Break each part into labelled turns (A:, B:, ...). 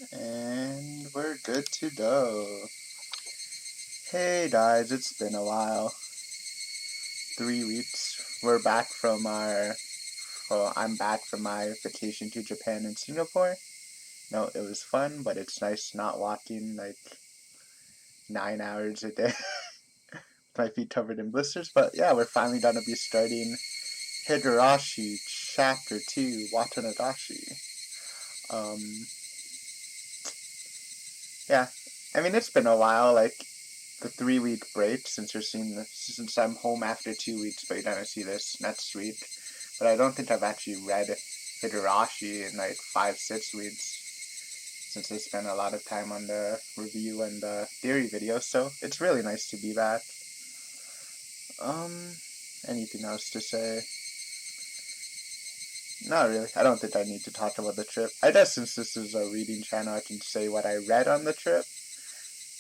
A: And we're good to go. Hey guys, it's been a while. 3 weeks. We're back from I'm back from my vacation to Japan and Singapore. No, it was fun, but it's nice not walking like 9 hours a day. With my feet covered in blisters. But yeah, we're finally gonna be starting Higurashi Chapter 2, Watanagashi. Um, yeah. I mean, it's been a while, like, the 3 week break since I'm home after 2 weeks, but you're gonna see this next week. But I don't think I've actually read Higurashi in like 5-6 weeks since I spent a lot of time on the review and the theory videos, so it's really nice to be back. Um, anything else to say? Not really. I don't think I need to talk about the trip. I guess since this is a reading channel, I can say what I read on the trip.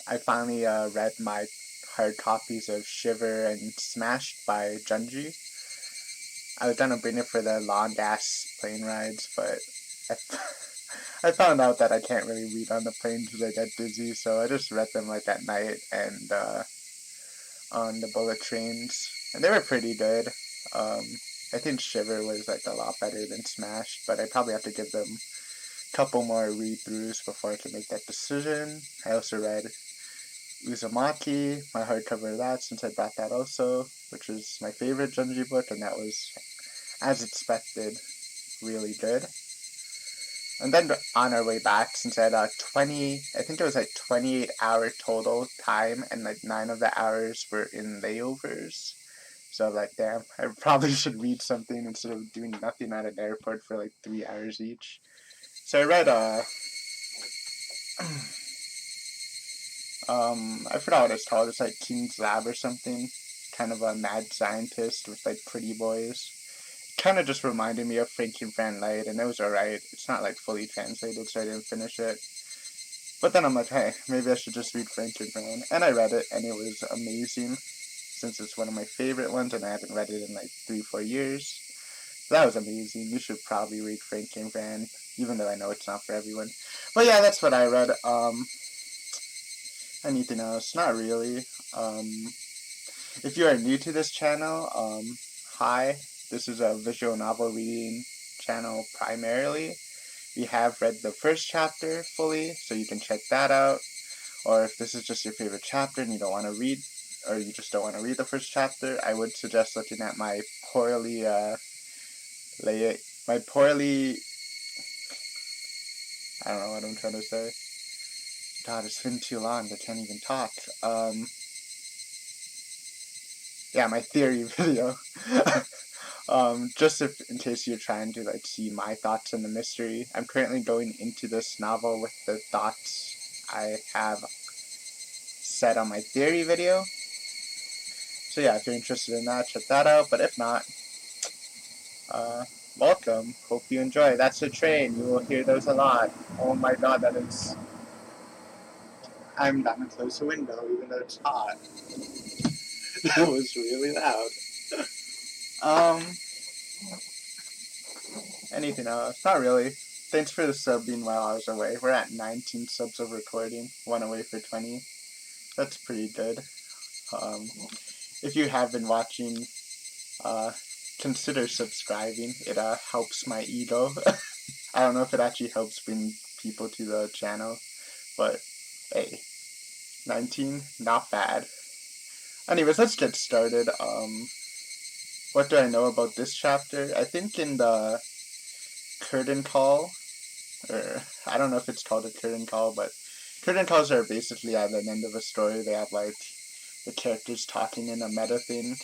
A: I finally read my hard copies of Shiver and Smashed by Junji. I was gonna bring it for the long ass plane rides, but I found out that I can't really read on the plane because I get dizzy, so I just read them like at night and on the bullet trains, and they were pretty good. I think Shiver was like a lot better than Smashed, but I probably have to give them a couple more read-throughs before I can make that decision. I also read Uzumaki, my hardcover of that, since I brought that also, which was my favorite Junji book, and that was, as expected, really good. And then on our way back, since I had I think it was like 28-hour total time, and like 9 of the hours were in layovers. So I'm like, damn, I probably should read something instead of doing nothing at an airport for like 3 hours each. So I read, I forgot what it's called. It's like King's Lab or something. Kind of a mad scientist with like pretty boys. Kind of just reminded me of Frankenfran Light, and it was alright. It's not like fully translated, so I didn't finish it. But then I'm like, hey, maybe I should just read Frankenfran. And I read it, and it was amazing, since it's one of my favorite ones, and I haven't read it in like 3-4 years. So that was amazing. You should probably read Frankenfran, even though I know it's not for everyone. But yeah, that's what I read. Anything else? Not really. If you are new to this channel, hi. This is a visual novel reading channel primarily. We have read the first chapter fully, so you can check that out. Or if this is just your favorite chapter and you don't want to read, or you just don't want to read the first chapter, I would suggest looking at my poorly, I don't know what I'm trying to say. God, it's been too long, I can't even talk. Yeah, my theory video. Just in case you're trying to like see my thoughts on the mystery, I'm currently going into this novel with the thoughts I have set on my theory video. So yeah, if you're interested in that, check that out. But if not, welcome. Hope you enjoy. That's a train. You will hear those a lot. Oh my god, that is. I'm gonna close the window even though it's hot. That was really loud. Um, anything else? Not really. Thanks for the subbing while I was away. We're at 19 subs of recording, one away for 20. That's pretty good. If you have been watching, consider subscribing. It helps my ego. I don't know if it actually helps bring people to the channel, but hey, 19, not bad. Anyways, let's get started. What do I know about this chapter? I think in the curtain call, or I don't know if it's called a curtain call, but curtain calls are basically at the end of a story. They have like the characters talking in a meta thing.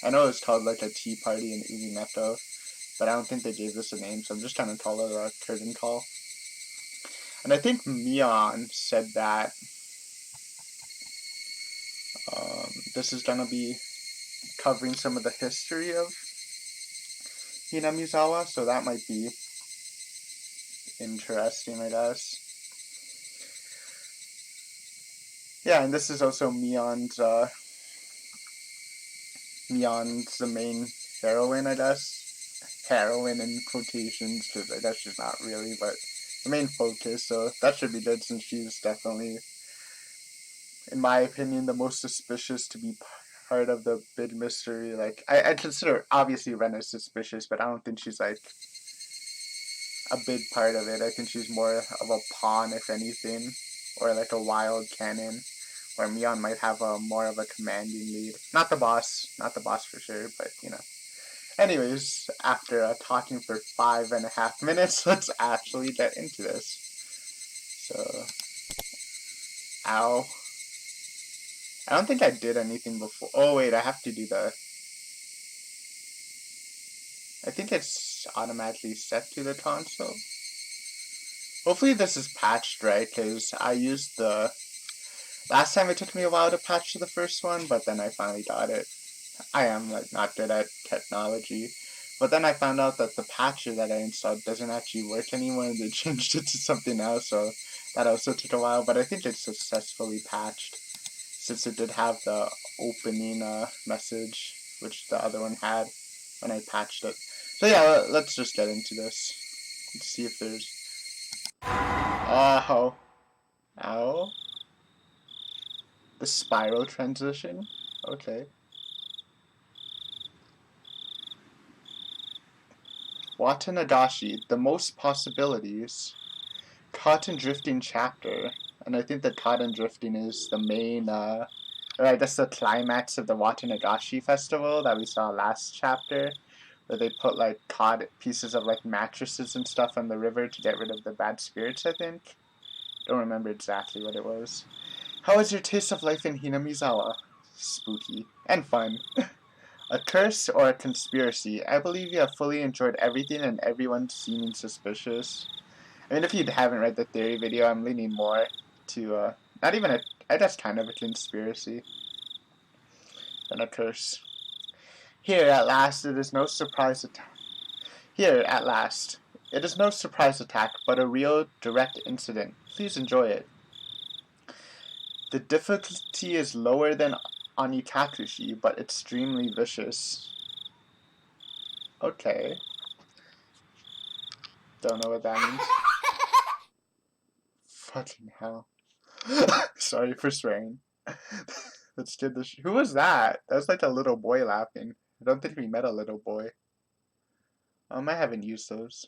A: I know it's called like a tea party in Ubineto, but I don't think they gave this a name, so I'm just gonna call it a curtain call. And I think Mion said that this is gonna be covering some of the history of Hinamizawa, so that might be interesting, I guess. Yeah, and this is also Mion's the main heroine, I guess. Heroine in quotations, because I guess she's not really, but the main focus, so that should be good since she's definitely, in my opinion, the most suspicious to be part of the big mystery. Like, I consider, obviously, Ren is suspicious, but I don't think she's, like, a big part of it. I think she's more of a pawn, if anything, or, like, a wild cannon, where Mion might have a more of a commanding lead. Not the boss for sure, but, you know. Anyways, after talking for 5.5 minutes, let's actually get into this. So, ow. I don't think I did anything before. Oh wait, I have to do the... I think it's automatically set to the console. Hopefully this is patched right, because I used the... Last time it took me a while to patch the first one, but then I finally got it. I am like not good at technology. But then I found out that the patcher that I installed doesn't actually work anymore, and they changed it to something else, so that also took a while, but I think it's successfully patched, since it did have the opening message, which the other one had when I patched it. So yeah, let's just get into this. Let's see if there's... Oh! Ow. The spiral transition? Okay. Watanagashi, the most possibilities. Cotton drifting chapter. And I think the cotton drifting is the main, or I guess the climax of the Watanagashi festival that we saw last chapter, where they put like pieces of like mattresses and stuff on the river to get rid of the bad spirits, I think. Don't remember exactly what it was. How was your taste of life in Hinamizawa? Spooky. And fun. A curse or a conspiracy? I believe you have fully enjoyed everything and everyone seeming suspicious. I mean, if you haven't read the theory video, I'm leaning more to, not even I guess kind of a conspiracy than a curse. Here, at last, it is no surprise attack. Here, at last, it is no surprise attack, but a real, direct incident. Please enjoy it. The difficulty is lower than Onikakushi, but extremely vicious. Okay. Don't know what that means. Fucking hell. Sorry for swearing. Let's get this. Who was that? That was like a little boy laughing. I don't think we met a little boy. I haven't used those.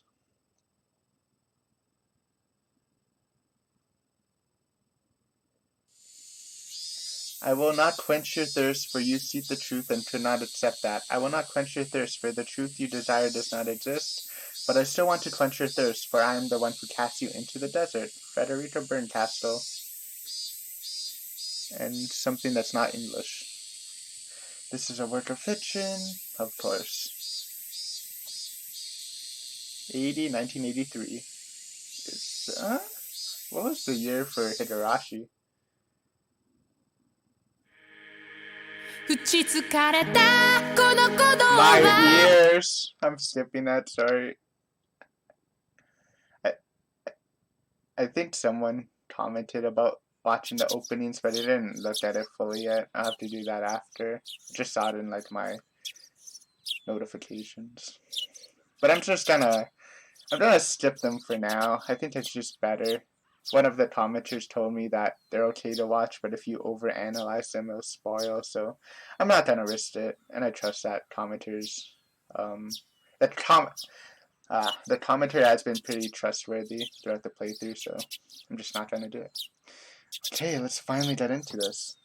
A: I will not quench your thirst, for you seek the truth and could not accept that. I will not quench your thirst, for the truth you desire does not exist. But I still want to quench your thirst, for I am the one who cast you into the desert. Frederica Berncastle. And something that's not English. This is a work of fiction, of course. 1983. What was the year for Higurashi? My ears! I'm skipping that, sorry. I think someone commented about watching the openings, but I didn't look at it fully yet. I'll have to do that after. I just saw it in like my notifications. But I'm gonna skip them for now. I think it's just better. One of the commenters told me that they're okay to watch, but if you overanalyze them, it'll spoil. So I'm not gonna risk it, and I trust that commenters. The commentary has been pretty trustworthy throughout the playthrough, so I'm just not gonna do it. Okay, let's finally get into this.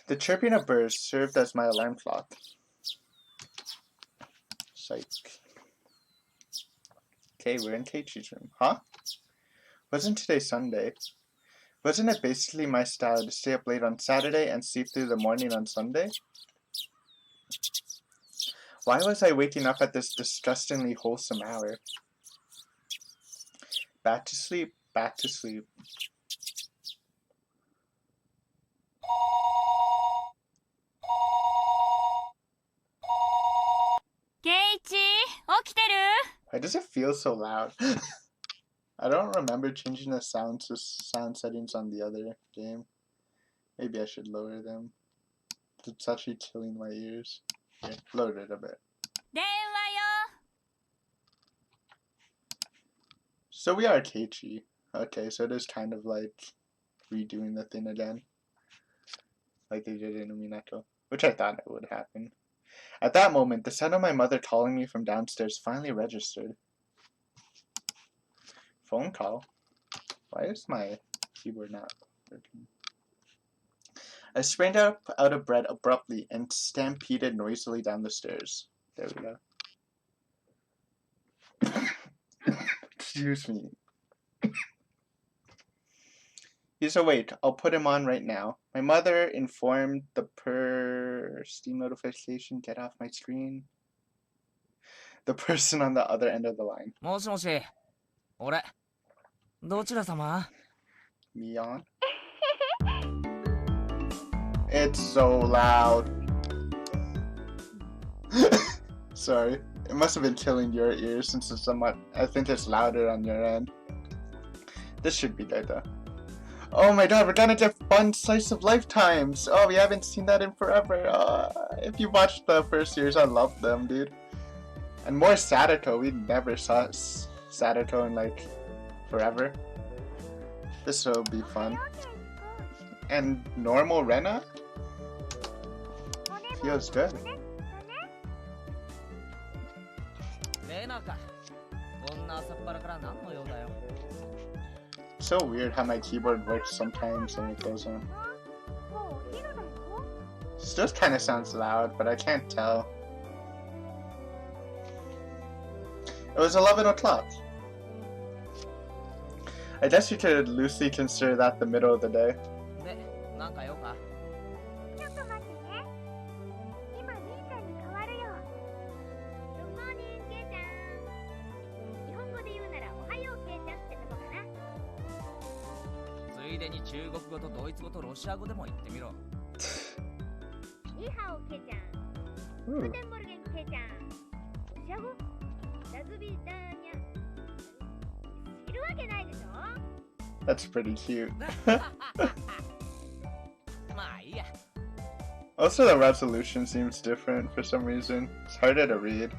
A: The chirping of birds served as my alarm clock. Psych. Okay, we're in Keiichi's room. Huh? Wasn't today Sunday? Wasn't it basically my style to stay up late on Saturday and sleep through the morning on Sunday? Why was I waking up at this disgustingly wholesome hour? Back to sleep, back to sleep. Why does it feel so loud? I don't remember changing the sound settings on the other game. Maybe I should lower them. It's actually killing my ears. Okay, lower it a bit. So we are Keiichi. Okay, so it is kind of like redoing the thing again. Like they did in Minato. Which I thought it would happen. At that moment, the sound of my mother calling me from downstairs finally registered. Phone call? Why is my keyboard not working? I sprang up out of bed abruptly and stampeded noisily down the stairs. There we go. Excuse me. He's awake. I'll put him on right now. My mother informed the Steam notification. Get off my screen. The person on the other end of the line.
B: もしもし、俺、どちら様?
A: Mion? It's so loud. Sorry. It must have been killing your ears since it's somewhat... I think it's louder on your end. This should be good though. Oh my god, we're gonna get fun slice of lifetimes! Oh, we haven't seen that in forever. If you watched the first series, I loved them, dude. And more Sadako. We never saw Sadako in like forever. This will be fun. And normal Rena? Feels good. So weird how my keyboard works sometimes and it doesn't. Still kind of sounds loud, but I can't tell. It was 11 o'clock. I guess you could loosely consider that the middle of the day. That's pretty cute. Also, the resolution seems different for some reason. It's harder to read.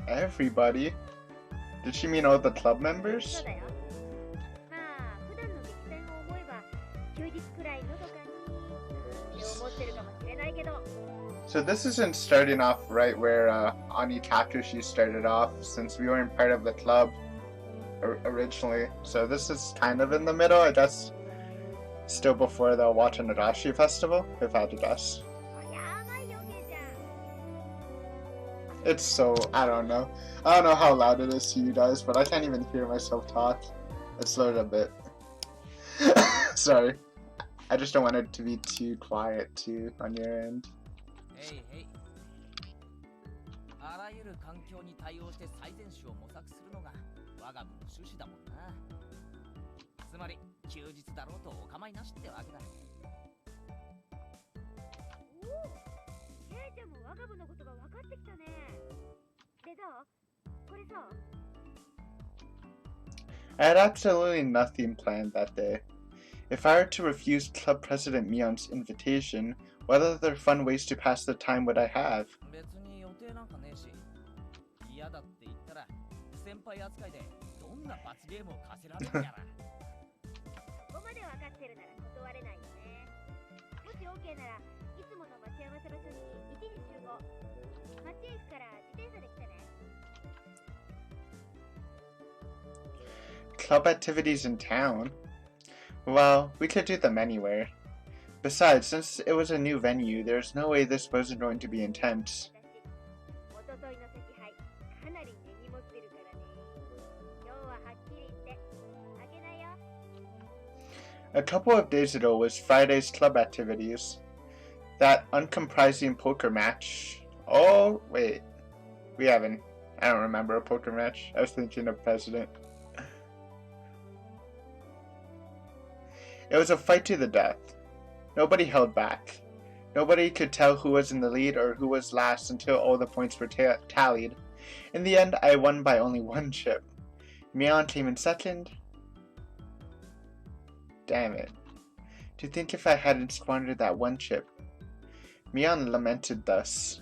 A: Everybody? Did she mean all the club members? So this isn't starting off right where Ani Takushi started off, since we weren't part of the club originally. So this is kind of in the middle, I guess. Still before the Watanagashi festival, if I had to guess. It's so, I don't know. I don't know how loud it is to you guys, but I can't even hear myself talk. It's slowed a bit. Sorry. I just don't want it to be too quiet too on your end. Hey, hey. I had absolutely nothing planned that day. If I were to refuse Club President Mion's invitation, what other fun ways to pass the time would I have? Club activities in town? Well, we could do them anywhere. Besides, since it was a new venue, there's no way this wasn't going to be intense. A couple of days ago was Friday's club activities. That uncomprising poker match. Oh, wait. I don't remember a poker match. I was thinking of President. It was a fight to the death. Nobody held back. Nobody could tell who was in the lead or who was last until all the points were tallied. In the end, I won by only one chip. Mion came in second. Damn it. To think if I hadn't squandered that one chip. Mion lamented thus.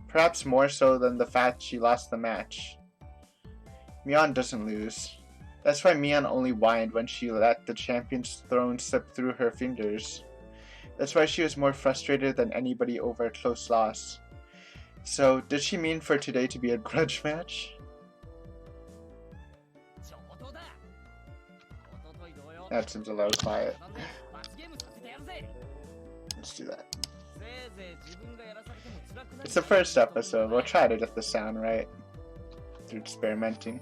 A: Perhaps more so than the fact she lost the match. Mion doesn't lose. That's why Mion only whined when she let the champion's throne slip through her fingers. That's why she was more frustrated than anybody over a close loss. So, did she mean for today to be a grudge match? That seems a little quiet. Let's do that. It's the first episode. We'll try to get the sound right through experimenting.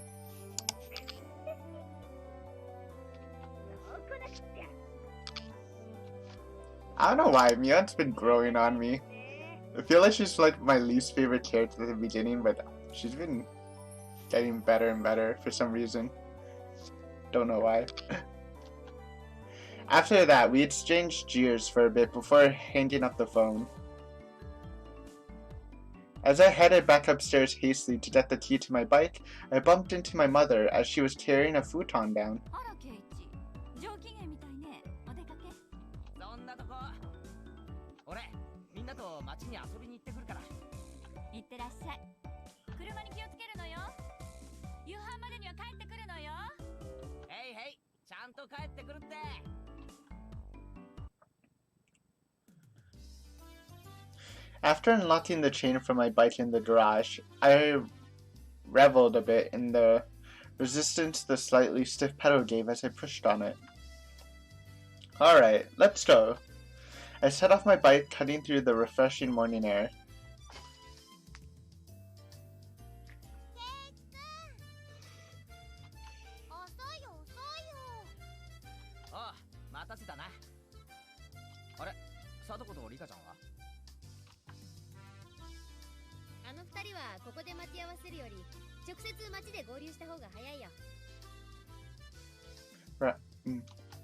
A: I don't know why Mion's been growing on me. I feel like she's like my least favorite character at the beginning, but she's been getting better and better for some reason. Don't know why. After that, we exchanged jeers for a bit before hanging up the phone. As I headed back upstairs hastily to get the key to my bike, I bumped into my mother as she was carrying a futon down. After unlocking the chain from my bike in the garage, I reveled a bit in the resistance the slightly stiff pedal gave as I pushed on it. Alright, let's go. I set off my bike, cutting through the refreshing morning air.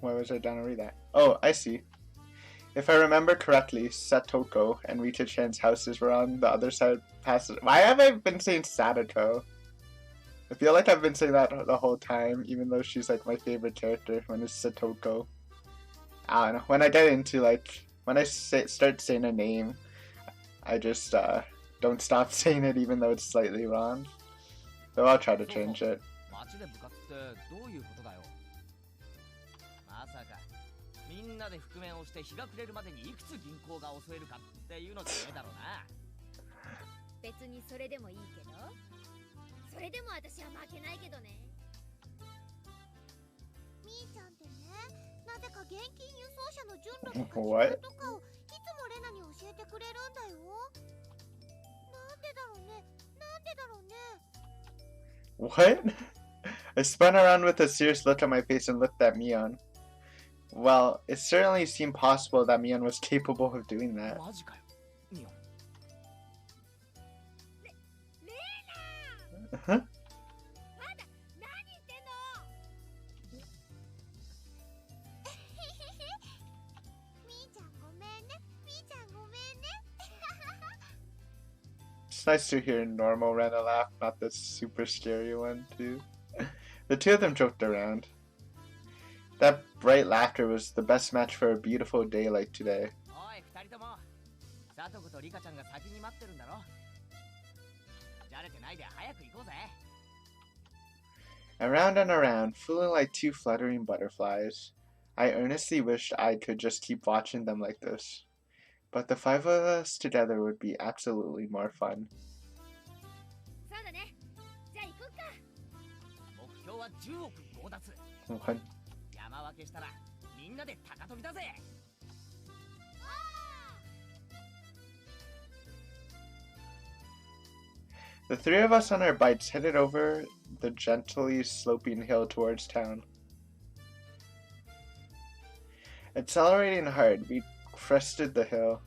A: Why was I down to read that? Oh, I see. If I remember correctly, Satoko and Rita-chan's houses were on the other side past it. Why have I been saying Sadako? I feel like I've been saying that the whole time, even though she's like my favorite character when it's Satoko. I don't know. When I get into like, when I start saying a name, I just don't stop saying it even though it's slightly wrong. Though I'll try to change it. What? What? I spun around with a serious look on my face and looked at Mion. Well, it certainly seemed possible that Mion was capable of doing that. Huh? It's nice to hear normal Rena laugh, not the super scary one, too. The two of them joked around. That bright laughter was the best match for a beautiful day like today. Around and around, feeling like two fluttering butterflies. I earnestly wished I could just keep watching them like this. But the five of us together would be absolutely more fun. What? The three of us on our bikes headed over the gently sloping hill towards town. Accelerating hard, we crested the hill.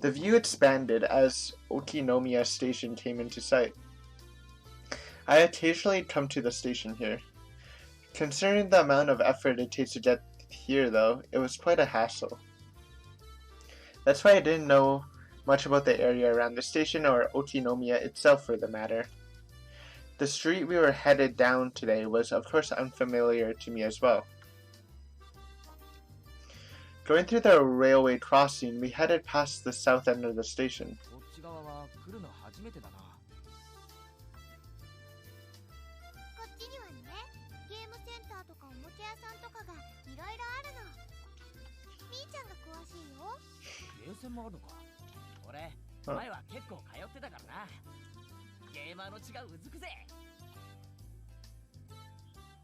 A: The view expanded as Okinomiya Station came into sight. I occasionally come to the station here. Considering the amount of effort it takes to get here though, it was quite a hassle. That's why I didn't know much about the area around the station or Okinomiya itself for the matter. The street we were headed down today was, of course, unfamiliar to me as well. Going through the railway crossing, we headed past the south end of the station.
B: こっち側は来るの初めてだな。
C: こっちにはね、ゲームセンターとかおもちゃ屋さんとかがいろいろあるの。みーちゃんが詳しいよ。
B: ゲーセンもあるのか。俺、前は結構通ってたからな。ゲーマーの血がうずくぜ。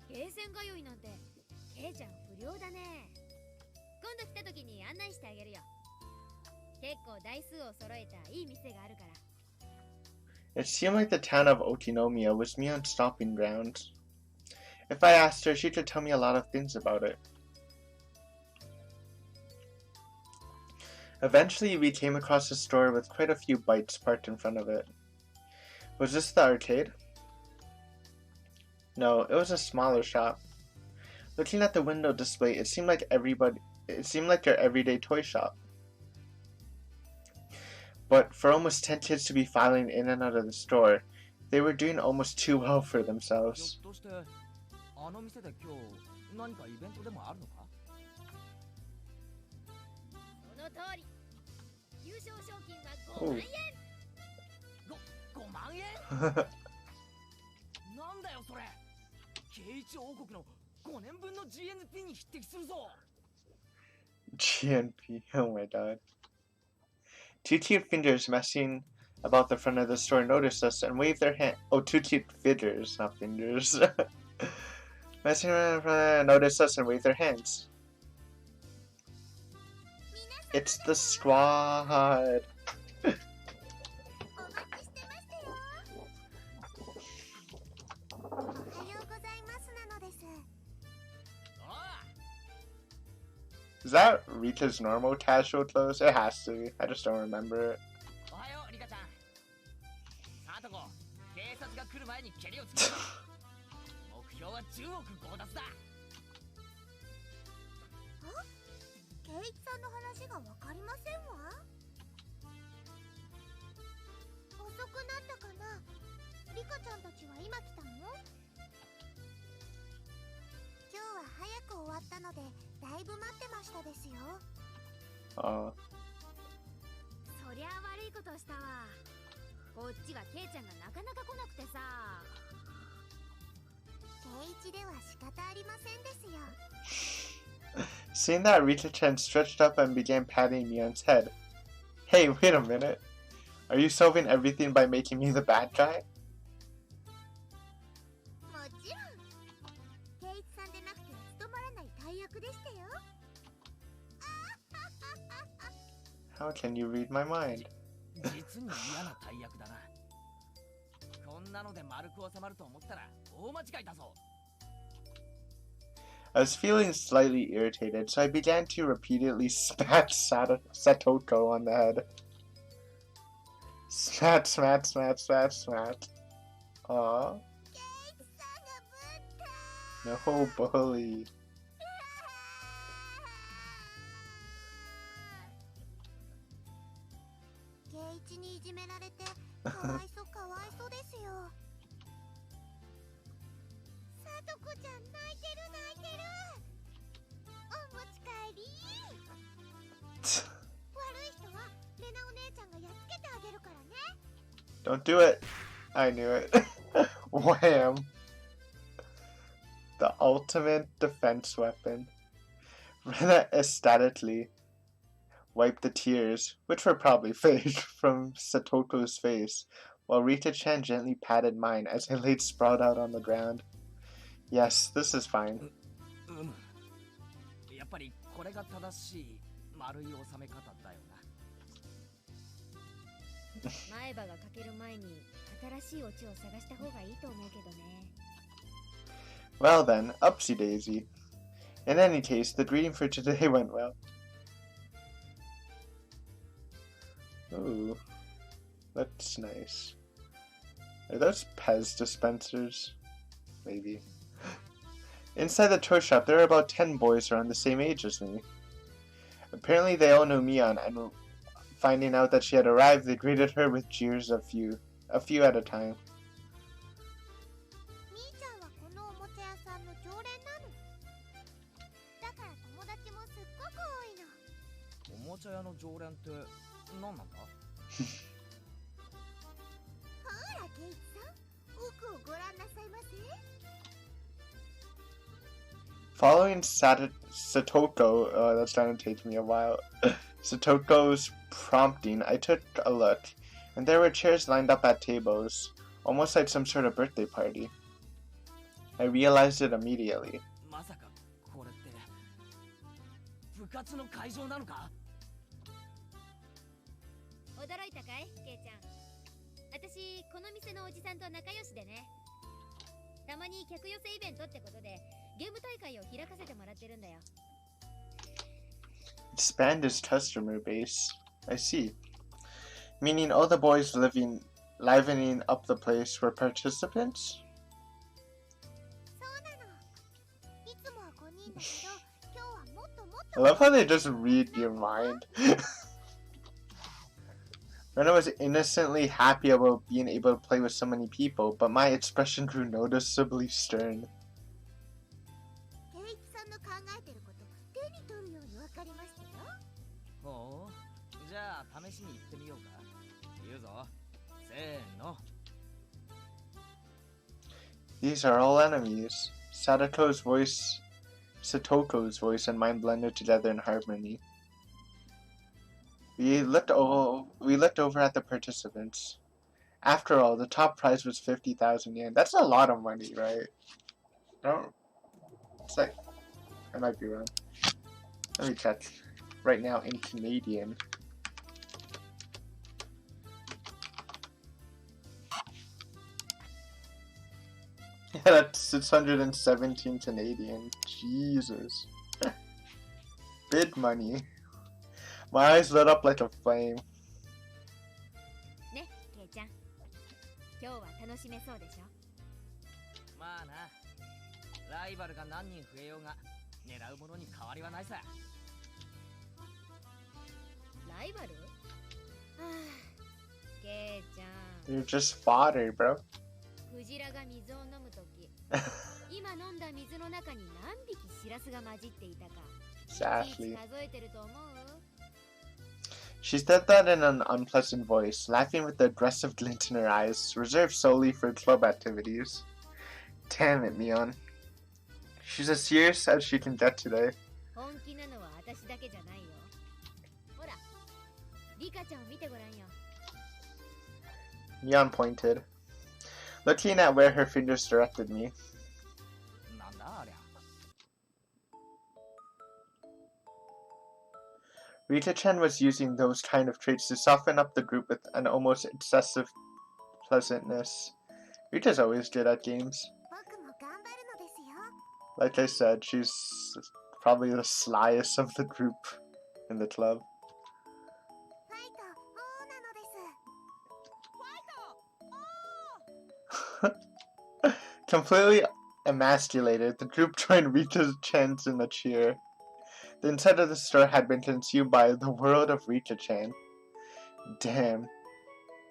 C: ゲーセン通いなんて、ケイちゃん不良だね。今度来た時に案内してあげるよ。結構台数を揃えたいい店があるから。
A: It seemed like the town of Otinomiya was Mion's stopping ground. If I asked her, she could tell me a lot of things about it. Eventually, we came across a store with quite a few bikes parked in front of it. Was this the arcade? No, it was a smaller shop. Looking at the window display, it seemed like your everyday toy shop. But for almost 10 kids to be filing in and out of the store, they were doing almost too well for
B: ひょ
A: themselves.
B: っとしてあの店で今日何かイベントでもあるのか。
C: その通り。優勝賞金は5万円。
B: 5万円なんだよそれ。ケイチ王国の5年分の GNP に匹敵するぞ。
A: GNP, oh my god. Two cute fingers messing about the front of the store noticed us and waved their hand. Oh, two cute fingers, not fingers. Messing around noticed us and waved their hands. It's the squad.
C: お待ちしてましたよ。おはようございますなのです。
B: おあ
A: Is that Rita's normal casual clothes? It has to be. I just don't remember it.
B: おはようリカちゃん。さあとこ警察が来る前に蹴りをつける。目標は10億強奪だ。
C: ケイチさんの話がわかりませんわ。遅くなったかな。リカちゃんたちは今来たの？今日は早く終わったのでだいぶ待ってましたですよ。そりゃあ悪いことしたわ。こっちはケイちゃんがなかなか来なくてさ。ケイチでは仕方ありませんですよ。
A: Seeing that, Rita-chan stretched up and began patting Mion's head. Hey, wait a minute. Are you solving everything by making me the bad guy?
C: もちろん。ケイチさんでなくて務まらない大役でしたよ。
A: How can you read my mind?
B: 実に嫌な大役だな。こんなので丸く収まると思ったら大間違いだぞ。
A: I was feeling slightly irritated, so I began to repeatedly smack Satoko on the head. Smat, smat, smat, smat, smat. Aww.
C: ケイチさんがぶった。
A: No bully.
C: ケイチにいじめられてかわいそうかわいそうですよ。さとこちゃん泣いてる泣いてる。お持ち帰り。悪い人はレナお姉ちゃんがやっつけてあげるからね。
A: Don't do it. I knew it. Wham. The ultimate defense weapon. Rena ecstatically wiped the tears, which were probably fake, from Satoko's face, while Rita-chan gently patted mine as I laid sprawled out on the ground. Yes, this is fine.
B: やっぱりこれが正しい丸い収め方だよな。
C: 前歯がかける前に新しいオチを探した方がいいと思うけどね。
A: Well then, upsy daisy. In any case, the greeting for today went well. Ooh, that's nice. Are those Pez dispensers? Maybe. Inside the toy shop, there are about 10 boys around the same age as me. Apparently they all know Mion, and finding out that she had arrived, they greeted her with jeers, a few at a time.
B: もちゃ屋の常連って何なんだ？
C: ほらケイチさん、奥をご覧なさいませ。
A: Following Satoko, that's gonna take me a while. Satoko's prompting, I took a look, and there were chairs lined up at tables, almost like some sort of birthday party. I realized it immediately.
B: まさかこれって部活の会場なのか？
C: 驚いたかい、ケイちゃん。私、この店のおじさんと仲良しでね。たまに客寄せイベントってことでゲーム大会を開かせてもらってるんだよ。
A: Expand his customer base. I see. Meaning all the boys livening up the place were participants?
C: そうなの。いつもは5人だけど、今日はもっともっ
A: I love how they just read your mind. Rena was innocently happy about being able to play with so many people, but my expression grew noticeably stern.
C: ケイチさんの考えてること手に取るように分かりましたよ。
B: ほう、じゃあ試しに行ってみようか。言うぞ。せーの。
A: These are all enemies. Satoko's voice, and mine blended together in harmony. We looked over at the participants. After all, the top prize was 50,000 yen. That's a lot of money, right? No, it's like, I might be wrong. Let me check. Right now in Canadian. Yeah, that's 617 Canadian. Jesus. Big money. My eyes lit up like a flame.
C: ね、ケイちゃん。今日は楽しめそうでしょ。
B: まあな、ライバルが何人増えようが狙うものに変わりはないさ。
C: ライバル？はあ、ケイちゃん。
A: You're just fodder, bro.
C: クジラが水を飲むとき、今飲んだ水の中に何匹シラスが混じっていたか。
A: Exactly.
C: 数えてると思う？
A: She said that in an unpleasant voice, laughing with the aggressive glint in her eyes, reserved solely for club activities. Damn it, Mion. She's as serious as she can get today.
C: 本気なのは私だけじゃないよ。ほら、リカちゃんを見てごらんよ。
A: Mion pointed, looking at where her fingers directed me.
B: なんだありゃ。
A: Rita-chan was using those kind of traits to soften up the group with an almost excessive pleasantness. Rita's always good at games.
C: 僕も頑張るのですよ。
A: Like I said, she's probably the slyest of the group in the club.
C: ファイト、オーなのです。
A: Completely emasculated, the group joined Rita's chants in a cheer. The inside of the store had been consumed by the world of Rita-chan. Damn.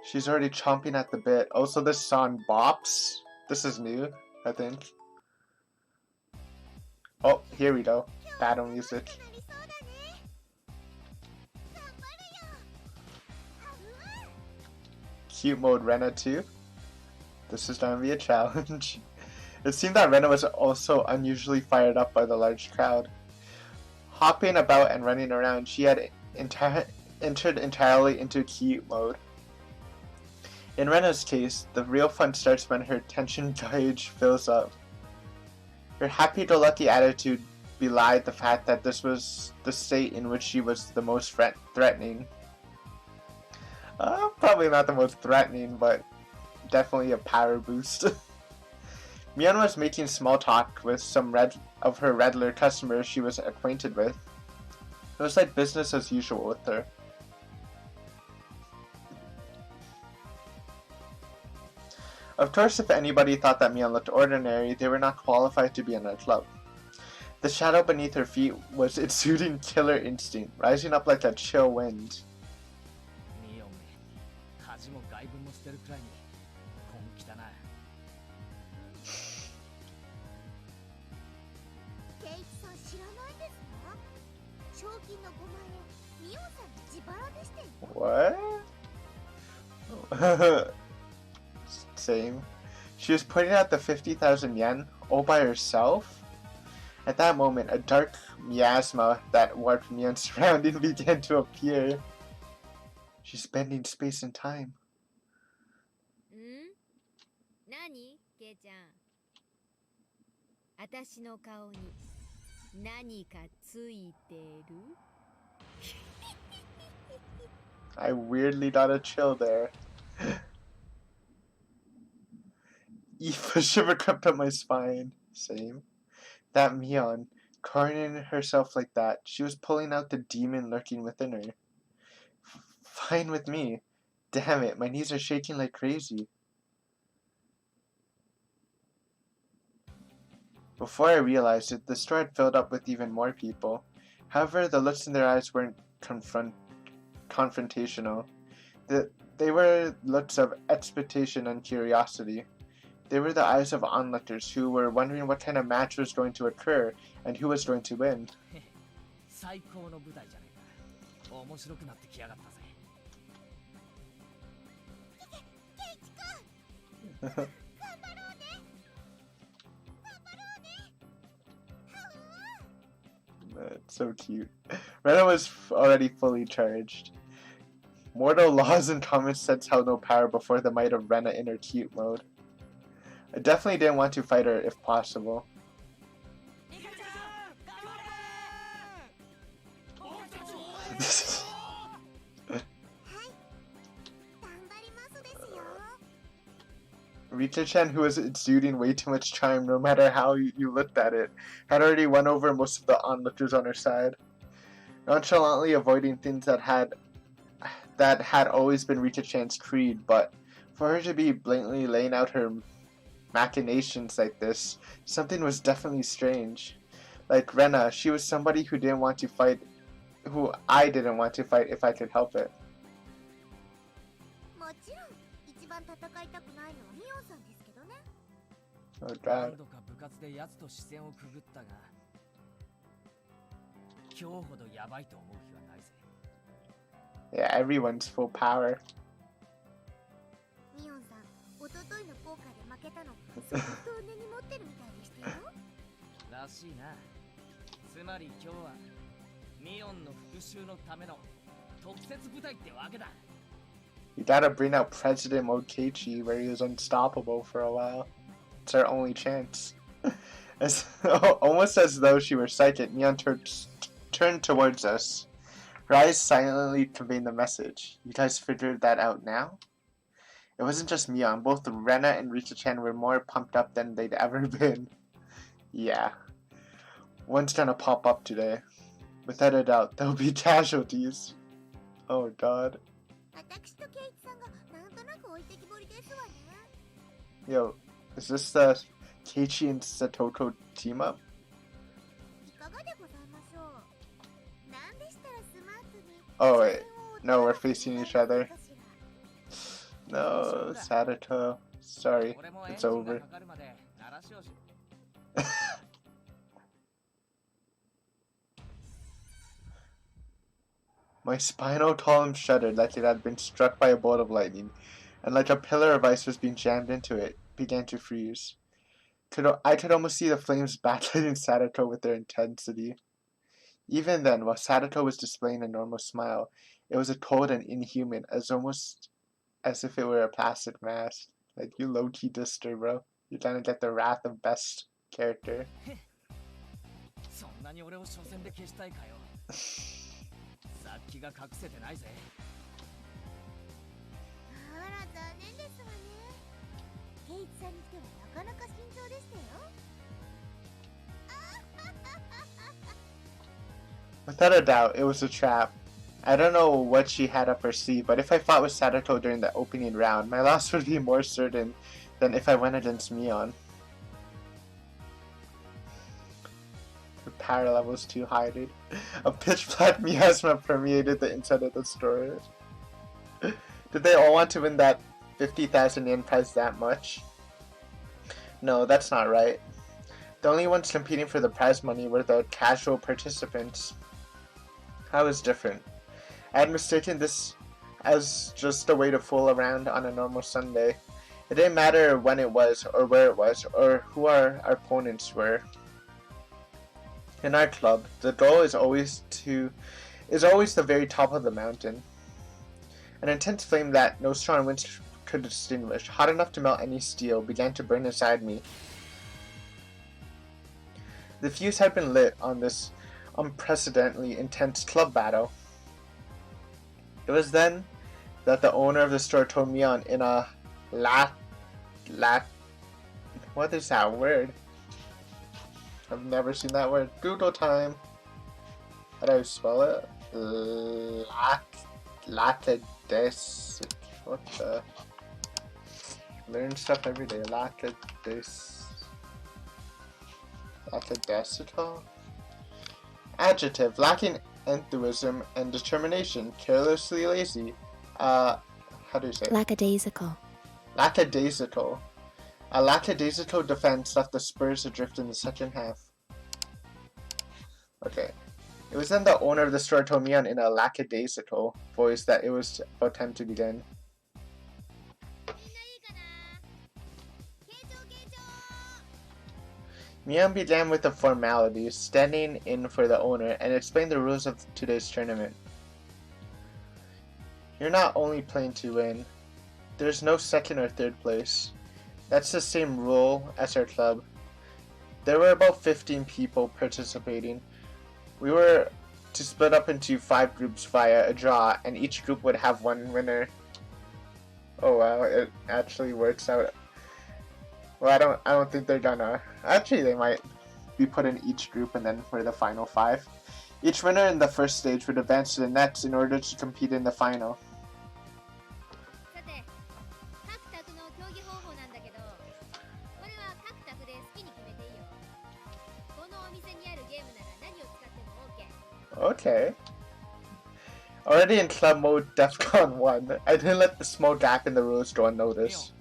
A: She's already chomping at the bit. Also, this song bops. This is new, I think. Oh, here we go. Battle music. Cute mode Rena too. This is gonna be a challenge. It seemed that Rena was also unusually fired up by the large crowd. Hopping about and running around, she had entered entirely into cute mode. In Rena's case, the real fun starts when her tension gauge fills up. Her happy-go-lucky attitude belied the fact that this was the state in which she was the most threatening. Probably not the most threatening, but definitely a power boost. Mion was making small talk with some of her regular customers she was acquainted with. It was like business as usual with her. Of course, if anybody thought that Mion looked ordinary, they were not qualified to be in our club. The shadow beneath her feet was exuding killer instinct, rising up like a chill wind.
B: ミオめ、恥も外分も捨てるくらいに本気だな。
C: ケイチさん知らないですか？賞金の5万円
A: What? Same. She was putting out the 50,000 yen all by herself? At that moment, a dark miasma that warped Mion's surrounding began to appear. She's bending space and time.
C: 何ケイちゃん私の顔に何かついてる
A: I weirdly got a chill there. A shiver crept up my spine. Same. That Mion, coroning herself like that, she was pulling out the demon lurking within her. Fine with me. Damn it, my knees are shaking like crazy. Before I realized it, the store had filled up with even more people. However, the looks in their eyes weren't confrontational. They were looks of expectation and curiosity. They were the eyes of onlookers who were wondering what kind of match was going to occur and who was going to win.
B: 最高の舞台じゃねえか。面白くなってきやがったぜ。
A: That's so cute. Rena was already fully charged. Mortal laws and common sense held no power before the might of Rena in her cute mode. I definitely didn't want to fight her if possible. Rita-chan, who was exuding way too much charm no matter how you looked at it, had already won over most of the onlookers on her side. Nonchalantly avoiding things that had always been Rita-chan's creed, but for her to be blatantly laying out her machinations like this, something was definitely strange. Like Rena, she was somebody who didn't want to fight, who I didn't want to fight if I could help it. Oh god. Yeah, everyone's full power. You gotta bring out President Mokeichi where he was unstoppable for a while. It's our only chance. Almost as though she were psychic, Mion turned towards us. Her eyes silently conveying the message. You guys figured that out now? It wasn't just Mion. Both Rena and Rita-chan were more pumped up than they'd ever been. Yeah. One's gonna pop up today. Without a doubt, there'll be casualties. Oh god. Yo, is this the Keiichi and Satoko team up? Oh wait, no, we're facing each other. No, Sadato. Sorry, it's over. My spinal column shuddered like it had been struck by a bolt of lightning, and like a pillar of ice was being jammed into it, began to freeze. I could almost see the flames battling Sadato with their intensity. Even then, while Sadato was displaying a normal smile, it was a cold and inhuman, almost as if it were a plastic mask. Like, you low-key dissed her, bro. You're trying to get the wrath of best character. Without a doubt, it was a trap. I don't know what she had up her sleeve, but if I fought with Sadato during the opening round, my loss would be more certain than if I went against Mion. The power level's too high, dude. A pitch black miasma permeated the inside of the store. Did they all want to win that 50,000 yen prize that much? No, that's not right. The only ones competing for the prize money were the casual participants. I was different. I had mistaken this as just a way to fool around on a normal Sunday. It didn't matter when it was, or where it was, or who our opponents were. In our club, the goal is always the very top of the mountain. An intense flame that no strong winds could extinguish, hot enough to melt any steel, began to burn inside me. The fuse had been lit on this unprecedentedly intense club battle. It was then that the owner of the store told me in a what is that word? I've never seen that word. Google time. How do I spell it? Latades. What the? Learn stuff every day. Lackadaisical? Adjective. Lacking enthusiasm and determination. Carelessly lazy. How do you say it?
D: Lackadaisical.
A: Lackadaisical. A lackadaisical defense left the Spurs adrift in the second half. Okay. It was then the owner of the store told me in a lackadaisical voice that it was about time to begin. Mian began with the formalities, standing in for the owner, and explained the rules of today's tournament. You're not only playing to win. There's no second or third place. That's the same rule as our club. There were about 15 people participating. We were to split up into 5 groups via a draw, and each group would have one winner. Oh wow, it actually works out. Well, I don't think they're gonna. Actually, they might be put in each group and then for the final 5. Each winner in the first stage would advance to the next in order to compete in the final. Okay. Already in club mode DEFCON 1, I didn't let the small gap in the rules go unnoticed.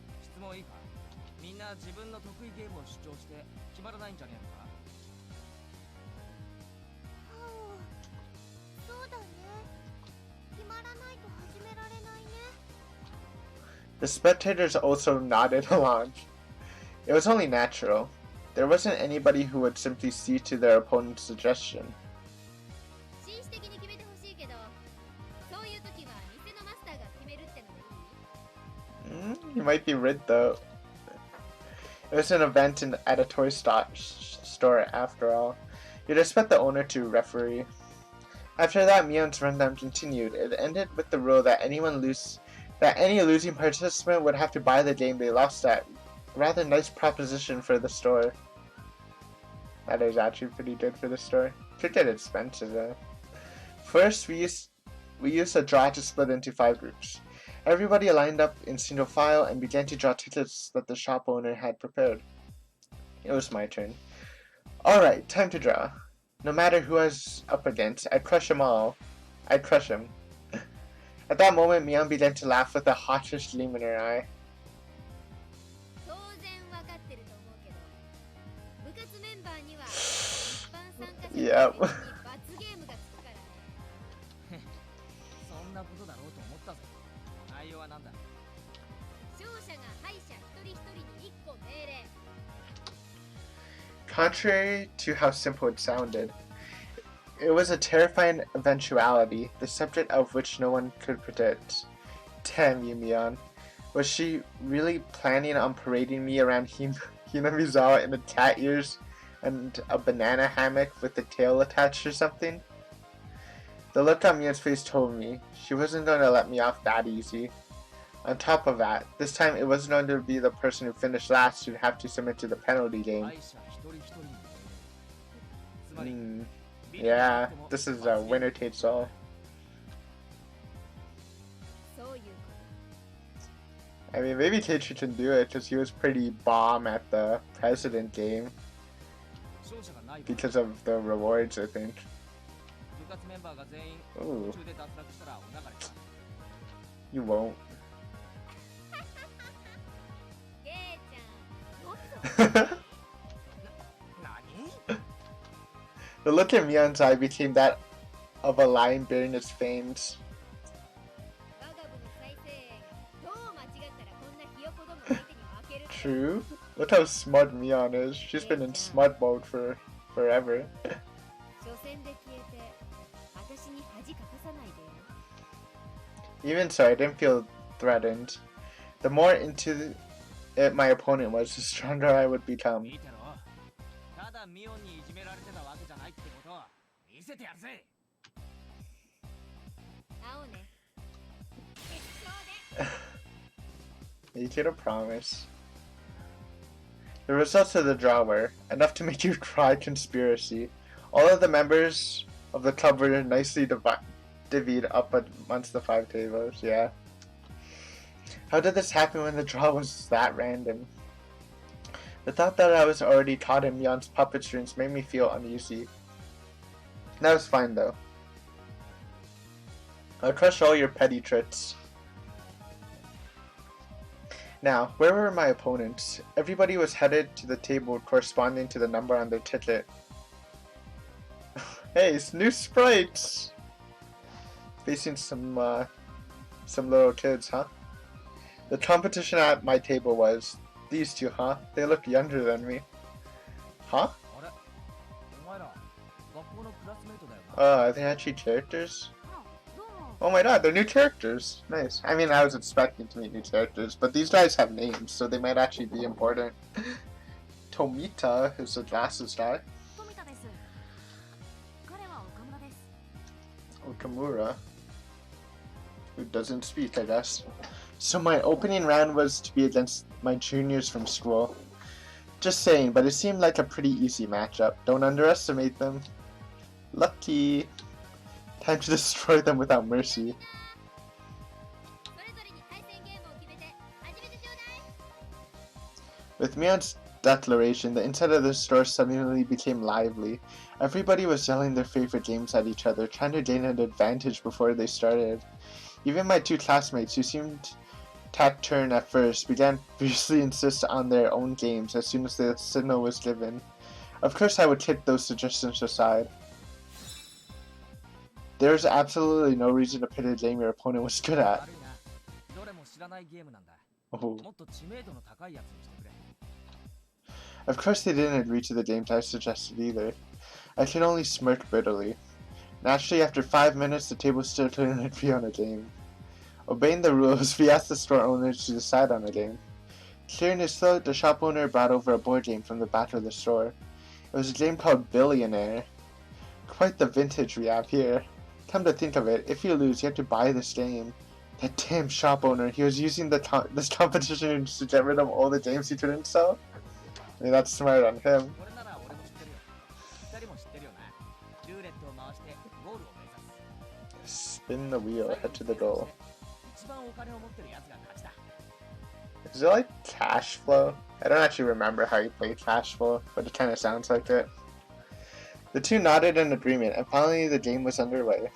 A: The spectators also nodded along. It was only natural. There wasn't anybody who would simply see to their opponent's suggestion. You might be rid though. It was an event at a toy store after all. You'd expect the owner to referee. After that, Mion's rundown continued. It ended with the rule that any losing participant would have to buy the game they lost at. Rather nice proposition for the store. That is actually pretty good for the store. Could get expensive though. First, we used a draw to split into 5 groups. Everybody lined up in single file and began to draw tickets that the shop owner had prepared. It was my turn. Alright, time to draw. No matter who I was up against, I'd crush them all. I'd crush him. At that moment, Mion began to laugh with a hawkish gleam in her eye. Yep. Contrary to how simple it sounded, it was a terrifying eventuality, the subject of which no one could predict. Damn you, Mion. Was she really planning on parading me around Hinamizawa in the cat ears and a banana hammock with the tail attached or something? The look on Mion's face told me she wasn't going to let me off that easy. On top of that, this time it wasn't going to be the person who finished last who'd have to submit to the penalty game. Yeah, this is a winner takes all. I mean, maybe Teichi can do it because he was pretty bomb at the president game. Because of the rewards, I think. Ooh. You won't. The look in Mion's eye became that of a lion bearing its fangs. True. Look how smart Mion is. She's been in smart mode for forever.
C: 初戦で消えて私に恥かかさないでよ。
A: Even so, I didn't feel threatened. The more into it my opponent was, the stronger I would become.
B: 見てろ。ただミオンにいじめられてたわけじゃないってことを見せてやるぜ。
C: 会おうね。決勝で。
A: Make it a promise. The results of the draw were enough to make you cry conspiracy. All of the members of the club were nicely divvied up amongst the 5 tables, yeah. How did this happen when the draw was that random? The thought that I was already caught in Mion's puppet strings made me feel uneasy. That was fine though. I'll crush all your petty tricks. Now, where were my opponents? Everybody was headed to the table corresponding to the number on their ticket. Hey, it's new sprites! Facing some little kids, huh? The competition at my table was these two, huh? They look younger than me. Huh? Are they actually characters? Oh my god, they're new characters. Nice. I mean, I was expecting to meet new characters, but these guys have names, so they might actually be important. Tomita is the glasses guy. Okamura, who doesn't speak, I guess. So my opening round was to be against my juniors from school. Just saying, but it seemed like a pretty easy matchup. Don't underestimate them. Lucky. Time to destroy them without mercy. With Mion's declaration, the inside of the store suddenly became lively. Everybody was yelling their favorite games at each other, trying to gain an advantage before they started. Even my 2 classmates, who seemed taciturn at first, began fiercely insist on their own games as soon as the signal was given. Of course I would kick those suggestions aside. There was absolutely no reason to pick a game your opponent was good at. Oh. Of course they didn't agree to the games I suggested either. I could only smirk bitterly. Naturally, after 5 minutes, the table still couldn't agree on a game. Obeying the rules, we asked the store owners to decide on a game. Clearing his throat, the shop owner brought over a board game from the back of the store. It was a game called Billionaire. Quite the vintage we have here. Come to think of it, if you lose, you have to buy this game. That damn shop owner, he was using this competition to get rid of all the games he couldn't sell? I mean, that's smart on him. Spin the wheel, head to the goal. Is it like cash flow? I don't actually remember how you play cash flow, but it kind of sounds like it. The two nodded in agreement, and finally the game was underway.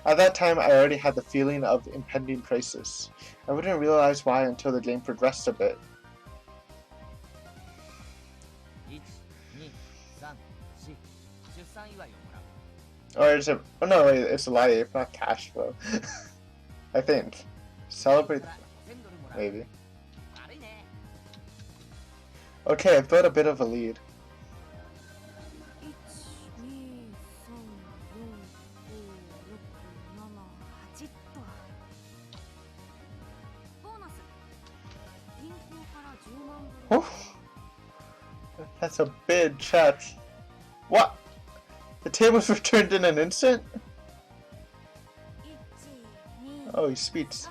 A: At that time, I already had the feeling of impending crisis. I wouldn't realize why until the game progressed a bit. Or is it? Oh no, wait, it's life, not cash flow. I think. Celebrate. Maybe. Okay, I've got a bit of a lead. Oh, that's a big check. What? The tables returned in an instant? Oh, he speaks.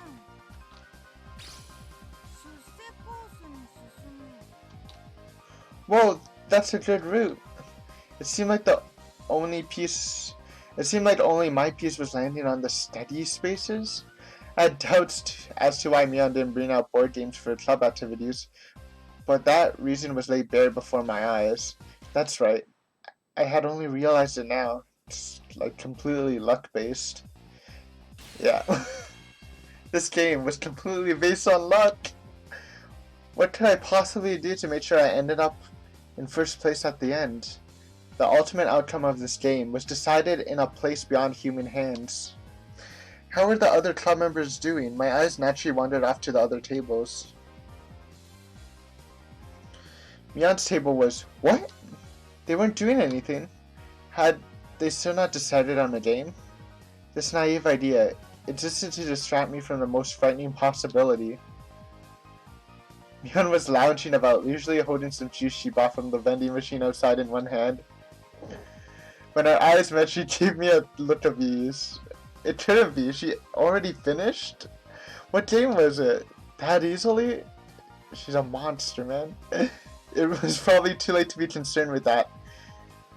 A: Whoa, that's a good route. It seemed like only my piece was landing on the steady spaces. I had doubts as to why Mion didn't bring out board games for club activities, but that reason was laid bare before my eyes. That's right. I had only realized it now. It's like completely luck-based. Yeah. This game was completely based on luck. What could I possibly do to make sure I ended up in first place at the end? The ultimate outcome of this game was decided in a place beyond human hands. How were the other club members doing? My eyes naturally wandered off to the other tables. Mion's table was, what? They weren't doing anything. Had they still not decided on a game? This naive idea existed to distract me from the most frightening possibility. Mion was lounging about, usually holding some juice she bought from the vending machine outside in one hand. When our eyes met, she gave me a look of ease. It couldn't be. She already finished? What game was it? That easily? She's a monster, man. It was probably too late to be concerned with that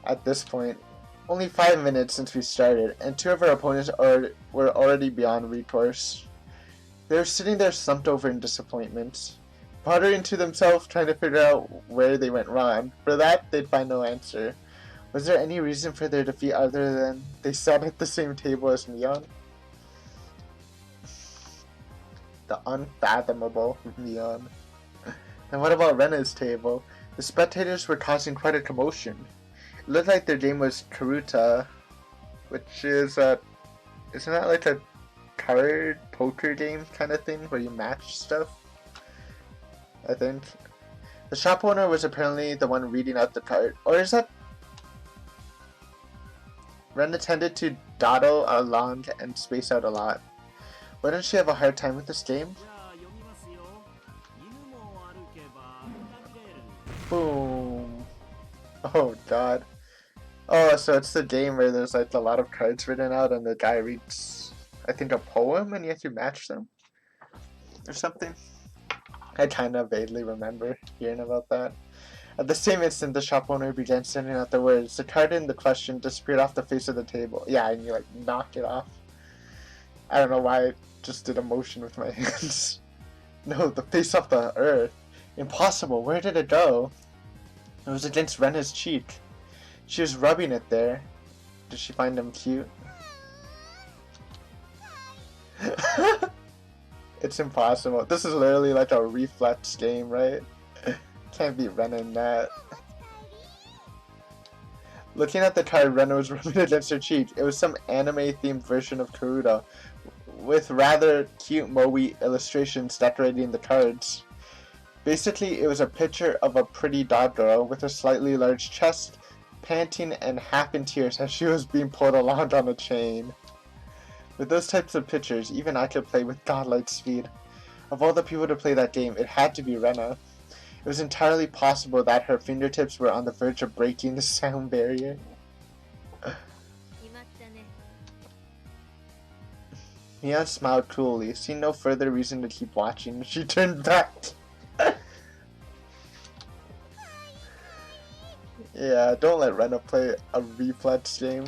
A: at this point. Only 5 minutes since we started, and 2 of our opponents were already beyond recourse. They were sitting there slumped over in disappointment, muttering to themselves, trying to figure out where they went wrong. For that, they'd find no answer. Was there any reason for their defeat other than they sat at the same table as Mion? The unfathomable Mion. And what about Rena's table? The spectators were causing quite a commotion. It looked like their game was Karuta, which is isn't that like a card poker game kind of thing where you match stuff? I think. The shop owner was apparently the one reading out the card. Or is that... Rena tended to dawdle along and space out a lot. Wouldn't she have a hard time with this game? Boom. Oh god. Oh, so it's the game where there's like a lot of cards written out and the guy reads, I think, a poem and you have to match them? Or something? I kind of vaguely remember hearing about that. At the same instant, the shop owner began sending out the words. The card in the question disappeared off the face of the table. Yeah, and you like knock it off. I don't know why I just did a motion with my hands. No, the face off the earth. Impossible. Where did it go? It was against Rena's cheek. She was rubbing it there. Did she find him cute? It's impossible. This is literally like a reflex game, right? Can't be Rena in that. Looking at the card, Rena was rubbing against her cheek. It was some anime-themed version of Karuta, with rather cute moe illustrations decorating the cards. Basically, it was a picture of a pretty dog girl with a slightly large chest, panting and half in tears as she was being pulled along on a chain. With those types of pictures, even I could play with godlike speed. Of all the people to play that game, it had to be Rena. It was entirely possible that her fingertips were on the verge of breaking the sound barrier. Mia smiled coolly, seeing no further reason to keep watching. She turned back. Yeah, don't let Rena play a reflex game.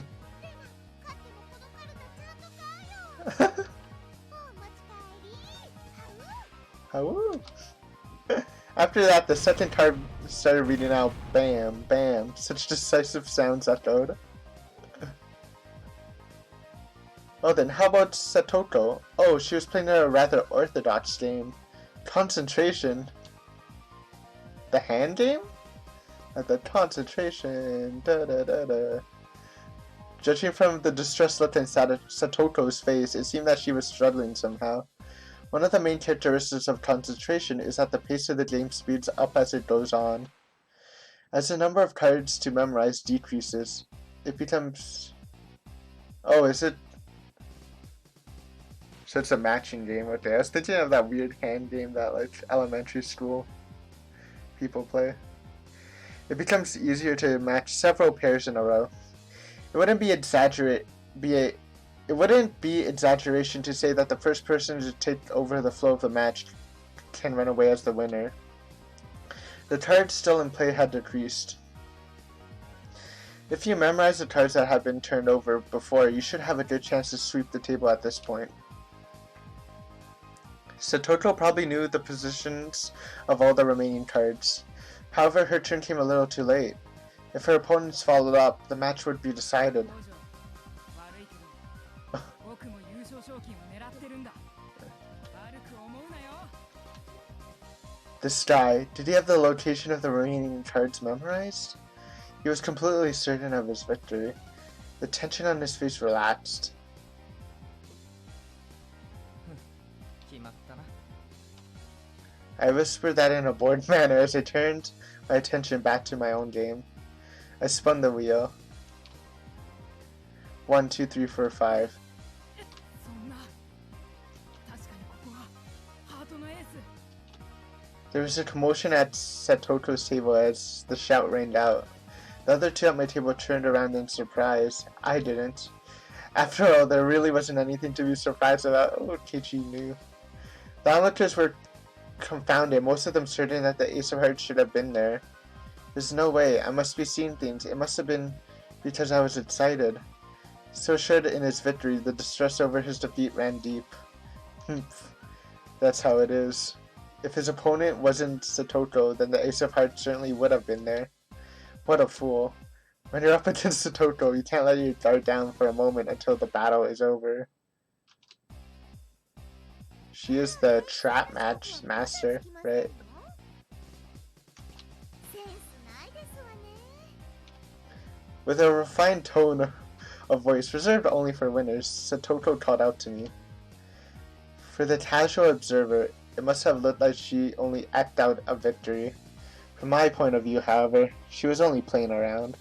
A: After that, the second card started reading out. Bam, bam. Such decisive sounds echoed. Oh, then how about Satoko? Oh, she was playing a rather orthodox game. Concentration. The hand game? The concentration. Da da da da. Judging from the distressed look in Satoko's face, it seemed that she was struggling somehow. One of the main characteristics of concentration is that the pace of the game speeds up as it goes on. As the number of cards to memorize decreases, it becomes... Oh, is it... So it's a matching game, okay. I was thinking of that weird hand game that like elementary school people play. It becomes easier to match several pairs in a row. It wouldn't be exaggeration to say that the first person to take over the flow of the match can run away as the winner. The cards still in play had decreased. If you memorize the cards that had been turned over before, you should have a good chance to sweep the table at this point. Satoko probably knew the positions of all the remaining cards. However, her turn came a little too late. If her opponents followed up, the match would be decided. This guy, did he have the location of the remaining cards memorized? He was completely certain of his victory. The tension on his face relaxed. I whispered that in a bored manner as I turned my attention back to my own game. I spun the wheel. 1, 2, 3, 4, 5. There was a commotion at Satoto's table as the shout rained out. The other two at my table turned around in surprise. I didn't. After all, there really wasn't anything to be surprised about. Oh, Kichi knew. The onlookers were confounded, most of them certain that the Ace of Hearts should have been there. There's no way. I must be seeing things. It must have been because I was excited. So assured in his victory, the distress over his defeat ran deep. That's how it is. If his opponent wasn't Satoto, then the Ace of Hearts certainly would have been there. What a fool. When you're up against Satoto, you can't let your guard down for a moment until the battle is over. She is the trap match master, right? With a refined tone of voice reserved only for winners, Satoto called out to me. For the casual observer, it must have looked like she only acted out a victory. From my point of view, however, she was only playing around.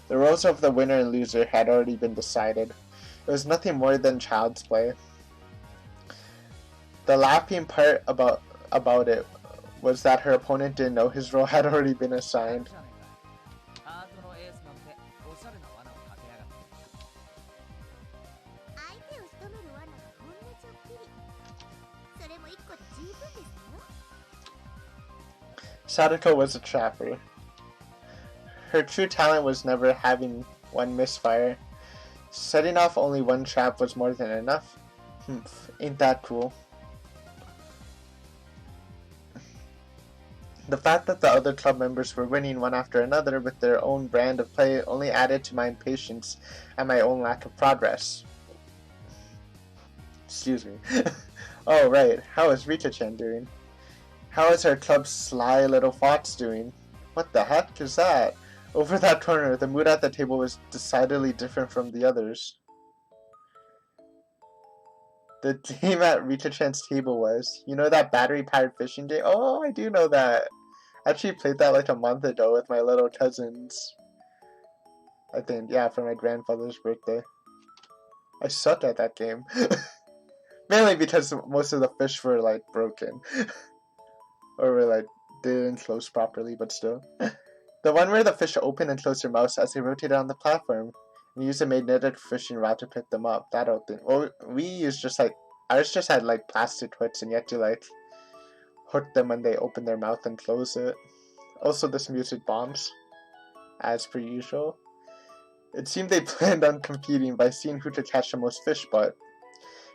A: The roles of the winner and loser had already been decided. It was nothing more than child's play. The laughing part about it was that her opponent didn't know his role had already been assigned. Sadako was a trapper. Her true talent was never having one misfire. Setting off only one trap was more than enough. Ain't that cool? The fact that the other club members were winning one after another with their own brand of play only added to my impatience and my own lack of progress. Excuse me. Oh right, how is Rita-chan doing? How is our club's sly little fox doing? What the heck is that? Over that corner, the mood at the table was decidedly different from the others. The team at Rita-chan's table was, you know that battery-powered fishing game? Oh, I do know that. I actually played that like a month ago with my little cousins. I think, yeah, for my grandfather's birthday. I suck at that game. Mainly because most of the fish were like broken. Or were like, they didn't close properly, but still. The one where the fish opened and closed their mouths as they rotated on the platform. And used a magnetic fishing rod to pick them up. That old thing. Well, we used just like, ours just had like plastic hooks and you had to like hook them when they open their mouth and close it. Also, this music bombs, as per usual. It seemed they planned on competing by seeing who could catch the most fish, but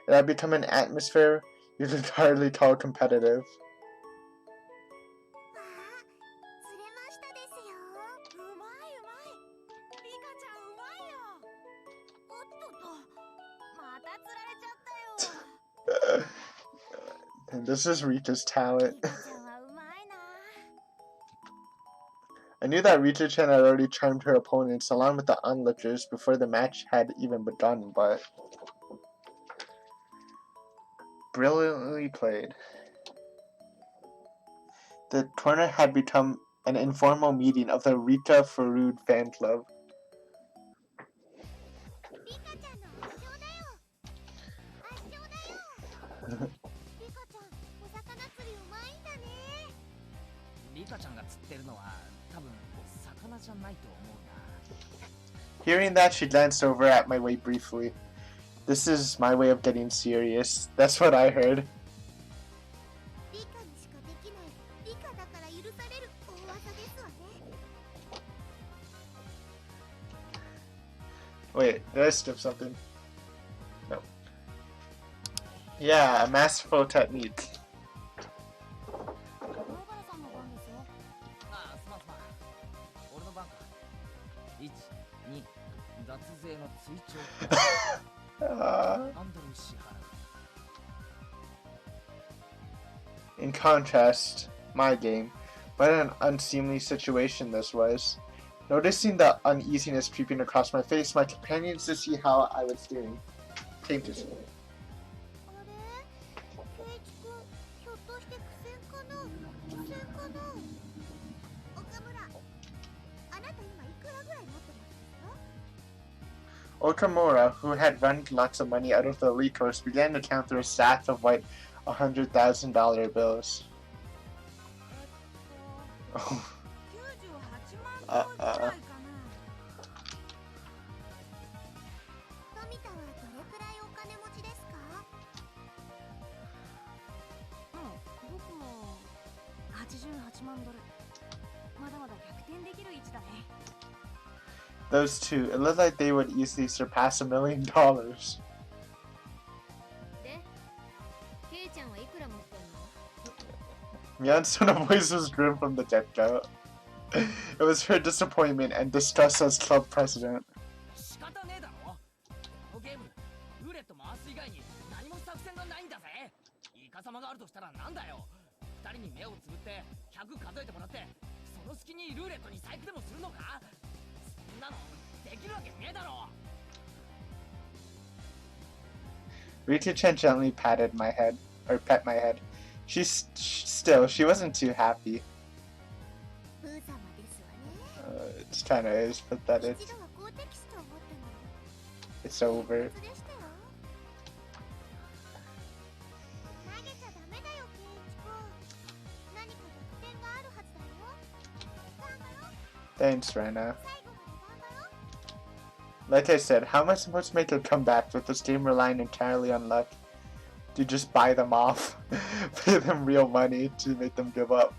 A: it had become an atmosphere you could hardly call competitive. And this is Rita's talent. I knew that Rita-chan had already charmed her opponents along with the onlookers before the match had even begun, but brilliantly played. The tournament had become an informal meeting of the Rita Farood fan club. Hearing that, she glanced over at my way briefly. This is my way of getting serious. That's what I heard. Wait, did I skip something? No. Yeah, a masterful technique. In contrast, my game, what an unseemly situation this was. Noticing the uneasiness creeping across my face, my companions to see how I was doing came to see. Okamura, who had run lots of money out of the elite course, began to count through a stack of white $100,000 bills.
C: 98万ドルくらいかな。富田はどれくらいお金持ちですか？僕も88万ドル。まだまだ逆転できる位置だね。
A: Those two, it looked like they would easily surpass $1 million.
C: で、ケイちゃんはいくら持ってんの
A: Mian's tone of voice was grim from the get-go. It was her disappointment and distrust as club president.
B: 仕方ねえだろ。このゲーム、ルーレット回す以外に何も作戦がないんだぜ。イカ様があるとしたらなんだよ。二人に目をつぶって100数えてもらって、その隙にルーレットに細工でもするのか？そんなのできるわけねえだろ。
A: Rita-chan gently patted my head, or pet my head. She wasn't too happy.
C: ブー様ですわね。
A: It's kinda is pathetic.
C: 一度は好敵手と思ったの。
A: It's over.
C: 別でしたよ。投げちゃダメだよ、ケイイチ君。何か得点があるはずだよ。頑張ろう。
A: Thanks, Rena.
C: 最後まで頑張ろう。
A: Like I said, how am I supposed to make a comeback with this game relying entirely on luck? Do you just buy them off? Pay them real money to make them give up?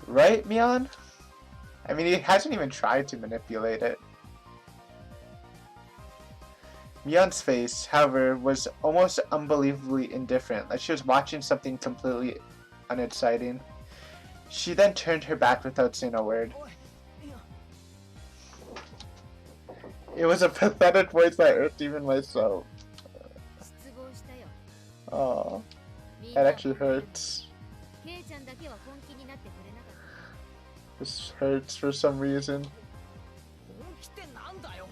A: Right, Mian? I mean, he hasn't even tried to manipulate it. Mian's face, however, was almost unbelievably indifferent, like she was watching something completely unexciting. She then turned her back without saying a word. It was a pathetic voice that irked even myself.
C: 失望したよ。
A: Oh,
C: みん
A: that
C: な
A: actually hurts.
C: ケイちゃんだけは本気になってくれなかった。
A: This hurts for some reason.
B: 本気ってなんだよ。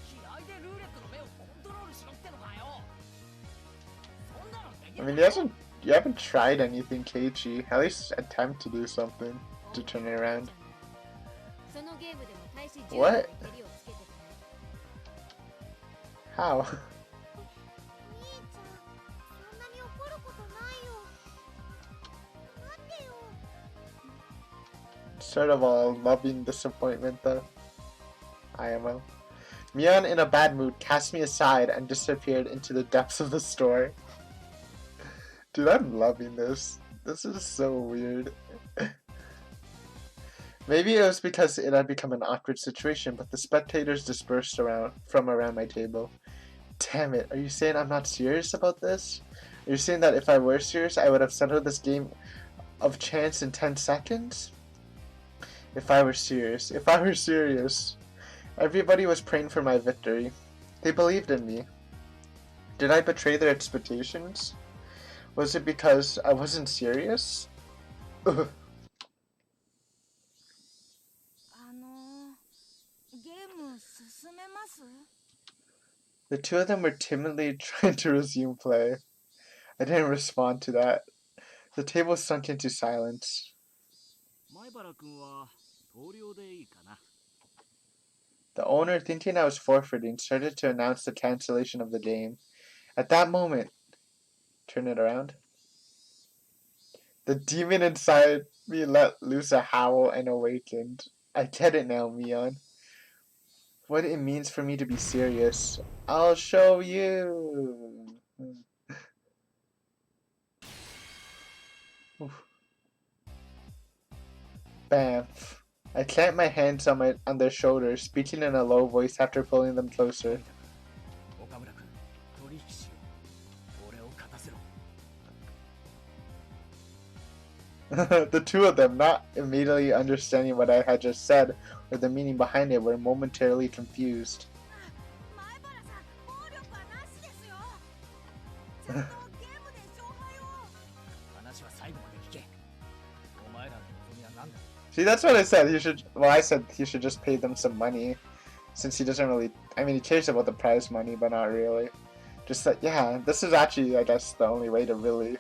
B: 気合でルーレットの目をコントロールしろってのかよ。そんなのでき
A: I
B: る
A: mean, you haven't tried anything, Keiichi. At least attempt to do something to turn it around.
C: そのゲームでも大使
A: What?
C: 10の蹴りをつけてたね。
A: How?
C: 兄ちゃん、そんなに怒ることないよ。待ってよ。
A: Sort of a loving disappointment, though. IMO. Mian, in a bad mood, cast me aside and disappeared into the depths of the store. Dude, I'm loving this. This is so weird. Maybe it was because it had become an awkward situation, but the spectators dispersed from around my table. Damn it, are you saying I'm not serious about this? Are you saying that if I were serious, I would have settled this game of chance in 10 seconds? If I were serious. Everybody was praying for my victory. They believed in me. Did I betray their expectations? Was it because I wasn't serious? Ugh.
C: ゲーム進めます？
A: The two of them were timidly trying to resume play. I didn't respond to that. The table sunk into silence.
D: 前原君は投了でいいかな。
A: The owner, thinking I was forfeiting, started to announce the cancellation of the game. At that moment, turn it around. The demon inside me let loose a howl and awakened. I get it now, Mion. What it means for me to be serious. I'll show you. Oof. Bam. I clamped my hands on their shoulders, speaking in a low voice after pulling them closer.
B: 岡村君、取引しよう。俺を勝たせろ。
A: The two of them, not immediately understanding what I had just said or the meaning behind it, were momentarily confused.
C: 前原さん、暴力はなしですよ。ちゃんとゲームで勝敗を。
B: 話は最後まで聞け。お前らの望みは何だ？
A: See, that's what I said. I said he should just pay them some money, since he doesn't really. I mean, he cares about the prize money, but not really. Just that, yeah, this is actually, I guess, the only way to really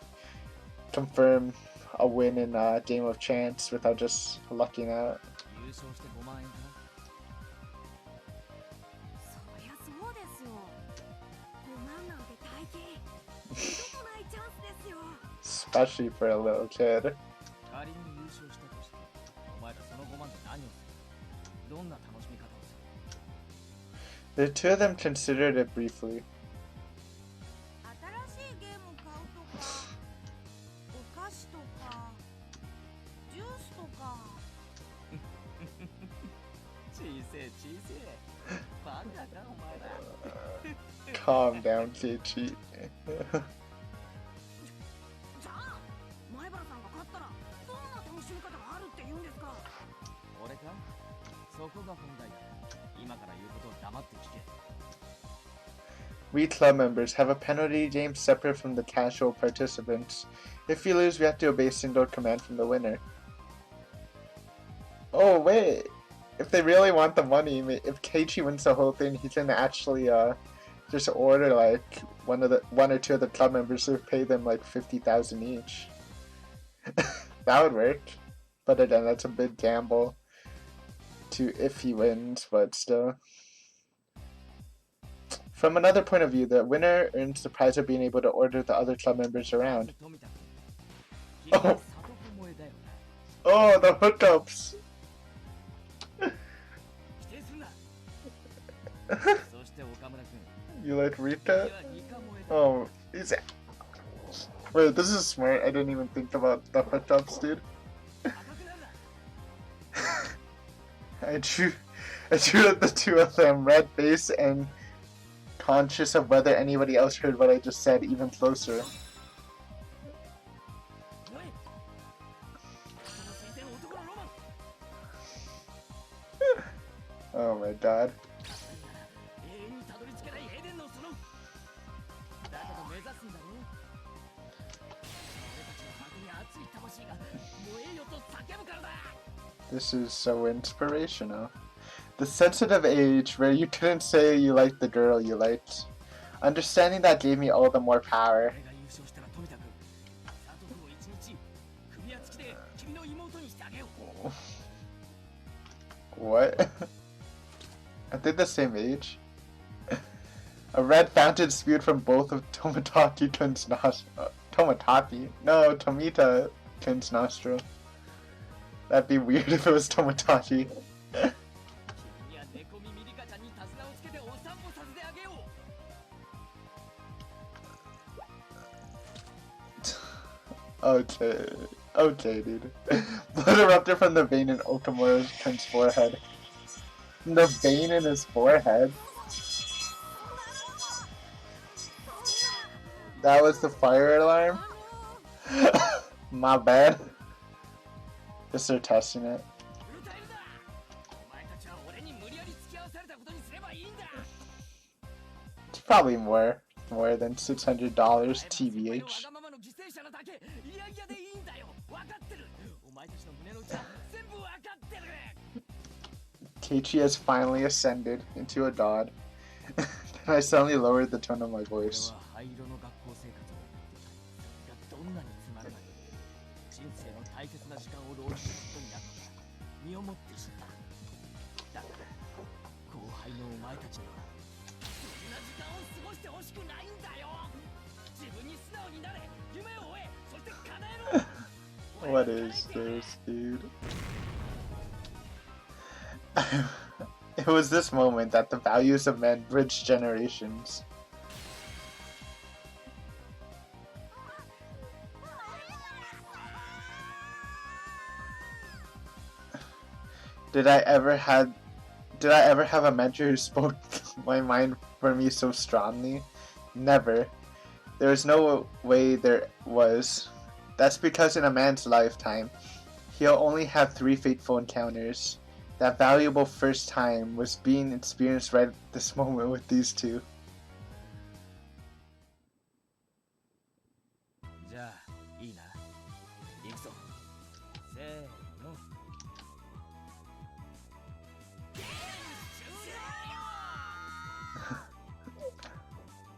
A: confirm a win in a game of chance without just lucking out.
B: 優勝して5万円かな。
C: そりゃそう
A: especially for a little kid.
B: 仮に優勝したとしてお前らその5万で何をする？どんな楽しみ方をする？
A: The two of them considered it briefly.
E: 新しいゲーム買うとか、お菓子とか、ジュースとか。
B: 小せえ小せえ。バカかお前ら。
A: Calm down, Keiichi.
E: じゃあ、前原さんが勝ったらどんな楽しみ方があるって言うんですか？
B: 俺か？そこが本題だ。今から言うことを黙って聞け。
A: We club members have a penalty game separate from the casual participants. If we lose, we have to obey a single command from the winner. Oh wait, if they really want the money, if Keiichi wins the whole thing, he can actually just order like one or two of the club members to pay them like 50,000 each. That would work, but again, that's a big gamble. To if he wins, but still. From another point of view, the winner earns the prize of being able to order the other club members around. Oh, oh, the hookups! You like Rika? Oh, he's... Wait, this is smart. I didn't even think about the hookups, dude. I drew the two of them, red face and conscious of whether anybody else heard what I just said, even closer. Oh my god. This is so inspirational. The sensitive age where you couldn't say you liked the girl you liked. Understanding that gave me all the more power. What? Are they the same age? A red fountain spewed from both of Tomitaki-kun's nostrils. Tomitaki? No, Tomita-kun's nostril. That'd be weird if it was Tomitaki. Okay, dude. Blood erupted from the vein in Okamura's forehead. The vein in his forehead? That was the fire alarm? My bad. Just they're testing it. It's probably more than $600 TBH. Keiichi has finally ascended into a god. And I suddenly lowered the tone of my voice. What is this, dude? It was this moment that the values of men bridged generations. Did I ever have a mentor who spoke my mind for me so strongly? Never. There was no way there was. That's because in a man's lifetime, he'll only have 3 fateful encounters. That valuable first time was being experienced right at this moment with these two.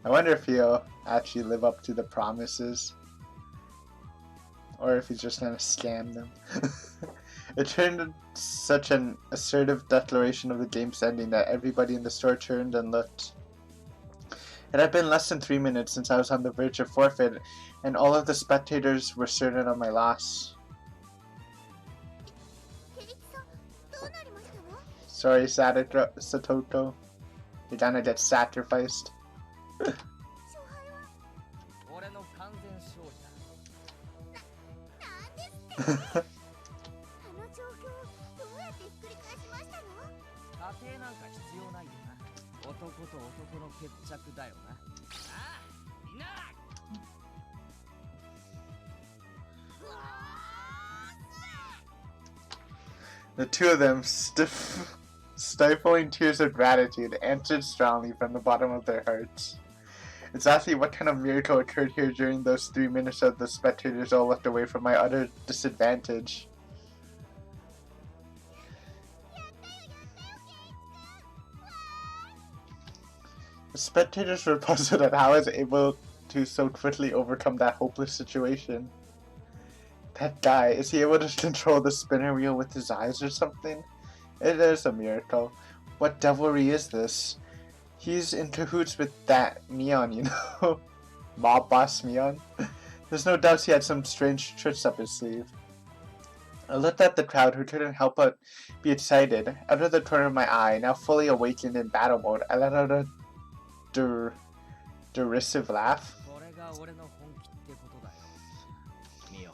A: I wonder if he'll actually live up to the promises. Or if he's just gonna scam them. It turned into such an assertive declaration of the game's ending that everybody in the store turned and looked. It had been less than 3 minutes since I was on the verge of forfeit, and all of the spectators were certain of my loss.
C: ケイチさんどうなりましたの？
A: Sorry, Satoto. You're gonna get sacrificed.
C: 勝敗は
B: 俺の完全勝利だ。
C: なんですって？あの状況をどうやってひっくり返しましたの？
B: 過程なんか必要ないよな。男と男の決着だよな。ああ、みんな。
A: The two of them, stifling tears of gratitude, answered strongly from the bottom of their hearts. Exactly what kind of miracle occurred here during those 3 minutes that the spectators all looked away from my utter disadvantage? The spectators were puzzled at how I was able to so quickly overcome that hopeless situation. That guy, is he able to control the spinner wheel with his eyes or something? It is a miracle. What devilry is this? He's in cahoots with that Mion, you know? Mob boss Mion? There's no doubt he had some strange tricks up his sleeve. I looked at the crowd, who couldn't help but be excited. Out of the corner of my eye, now fully awakened in battle mode, I let out a derisive laugh.
B: これが俺の本気ってことだよ。ミオ。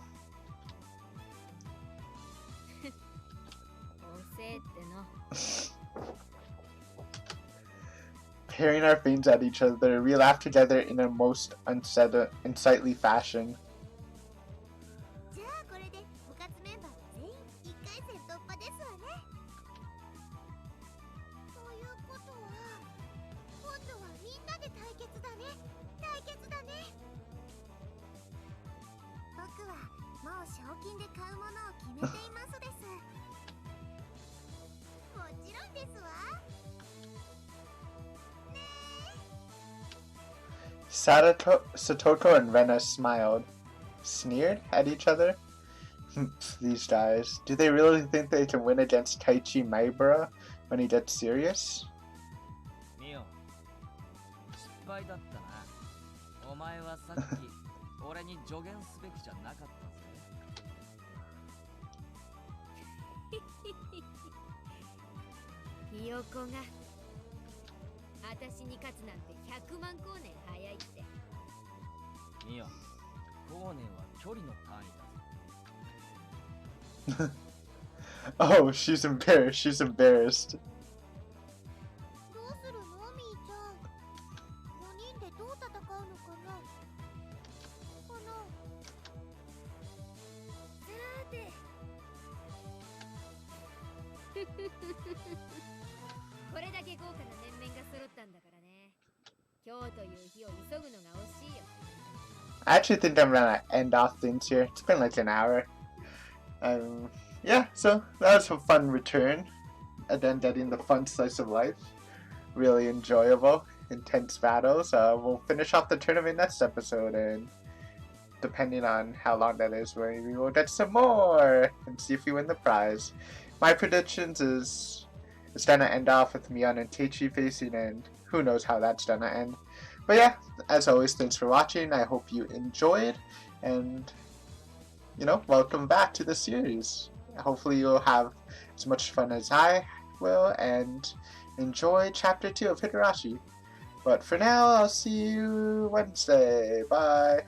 C: 遅えっての。
A: Peering our faces at each other, we laughed together in a most unsightly fashion.
C: じゃあこれで部活メンバー全員1回戦突破ですわね。ということは今度はみんなで対決だね。対決だね。僕はもう賞金で買うものを決めていますです。もちろんですわ。
A: Satoto and Rena smiled, sneered at each other. These guys, do they really think they can win against Taichi Maibara when he gets serious?
B: ミオ、失敗だったな。お前はさっき俺に助言すべきじゃなかったぜ。
C: ひよこが私に勝つなんて100万光年早いって。
B: ミオ、光年は距離の単位だ。
A: Oh, she's embarrassed. She's embarrassed.
C: どうするのみーちゃん。4人でどう戦うのかな。さーて。これだけ豪華な面々が揃ったんだからね。今日という日を急ぐのが惜しいよ。
A: I actually think I'm gonna end off things here. It's been like an hour. Yeah, so that was a fun return. And then getting the fun slice of life. Really enjoyable, intense battles. We'll finish off the tournament next episode, and depending on how long that is, maybe we'll get some more and see if we win the prize. My predictions is it's gonna end off with Mion and Teichi facing, and who knows how that's gonna end. But yeah, as always, thanks for watching. I hope you enjoyed, and welcome back to the series. Hopefully you'll have as much fun as I will and enjoy chapter 2 of Higurashi. But for now, I'll see you Wednesday. Bye.